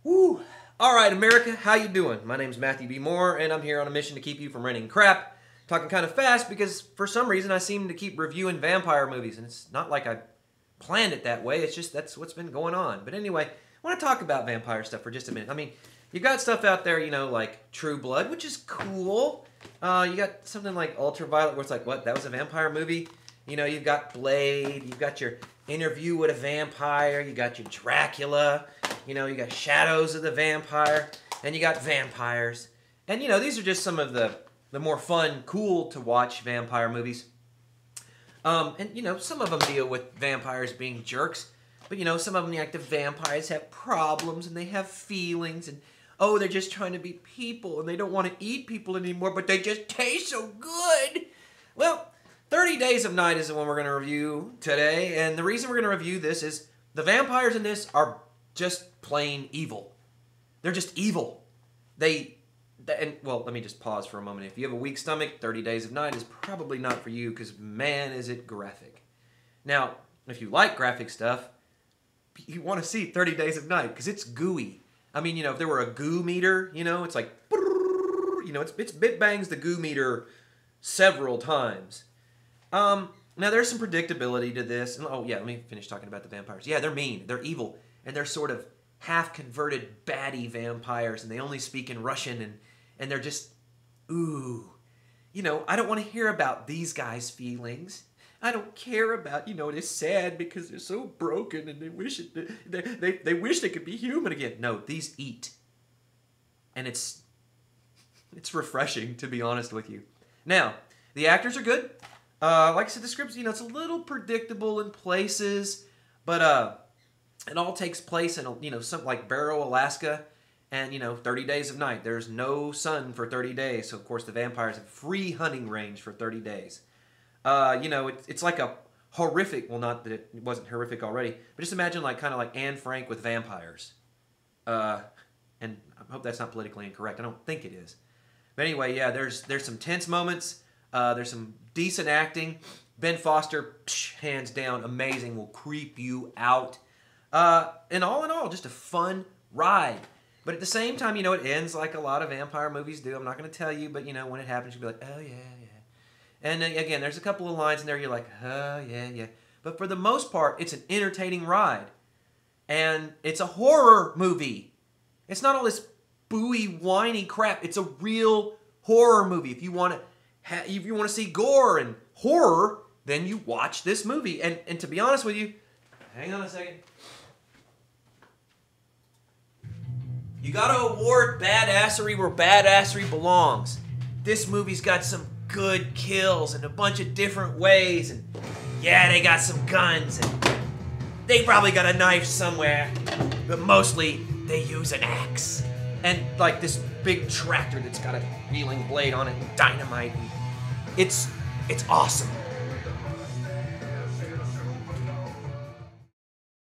Woo! All right, America, how you doing? My name's Matthew B. Moore, and I'm here on a mission to keep you from raining crap. Talking kind of fast because for some reason I seem to keep reviewing vampire movies, and it's not like I planned it that way. It's just that's what's been going on. But anyway, I want to talk about vampire stuff for just a minute. I mean, you've got stuff out there, like True Blood, which is cool. You got something like Ultraviolet, where it's like, what? That was a vampire movie? You've got Blade. You've got your Interview with a Vampire. You got your Dracula. You got Shadows of the Vampire, and you got vampires. And, these are just some of the more fun, cool to watch vampire movies. And, some of them deal with vampires being jerks. But, some of them, like the vampires have problems and they have feelings. And, oh, they're just trying to be people and they don't want to eat people anymore, but they just taste so good. Well, 30 Days of Night is the one we're going to review today. And the reason we're going to review this is the vampires in this are just plain evil. They're just evil. Well, let me just pause for a moment. If you have a weak stomach, 30 Days of Night is probably not for you because, man, is it graphic. Now, if you like graphic stuff, you want to see 30 Days of Night because it's gooey. I mean, if there were a goo meter, it's like, it's bit bangs the goo meter several times. Now, there's some predictability to this. And, oh, yeah, let me finish talking about the vampires. Yeah, they're mean. They're evil. And they're sort of half-converted baddie vampires, and they only speak in Russian, and they're just, ooh. I don't want to hear about these guys' feelings. I don't care about, they're sad because they're so broken, and they wish they could be human again. No, these eat. And it's refreshing, to be honest with you. Now, the actors are good. Like I said, the script's, it's a little predictable in places, but, it all takes place in, something like Barrow, Alaska, and, 30 Days of Night. There's no sun for 30 days, so, of course, the vampires have free hunting range for 30 days. It's like a horrific, well, not that it wasn't horrific already, but just imagine, kind of like Anne Frank with vampires. And I hope that's not politically incorrect. I don't think it is. But anyway, yeah, there's some tense moments. There's some decent acting. Ben Foster, hands down, amazing, will creep you out. And all in all, just a fun ride. But at the same time, it ends like a lot of vampire movies do. I'm not going to tell you, but, when it happens, you'll be like, oh, yeah, yeah. And again, there's a couple of lines in there you're like, oh, yeah, yeah. But for the most part, it's an entertaining ride. And it's a horror movie. It's not all this booey, whiny crap. It's a real horror movie. If you want to see gore and horror, then you watch this movie. And to be honest with you, hang on a second. You gotta award badassery where badassery belongs. This movie's got some good kills in a bunch of different ways, and yeah, they got some guns, and they probably got a knife somewhere, but mostly they use an axe. And like this big tractor that's got a wheeling blade on it and dynamite. And it's awesome.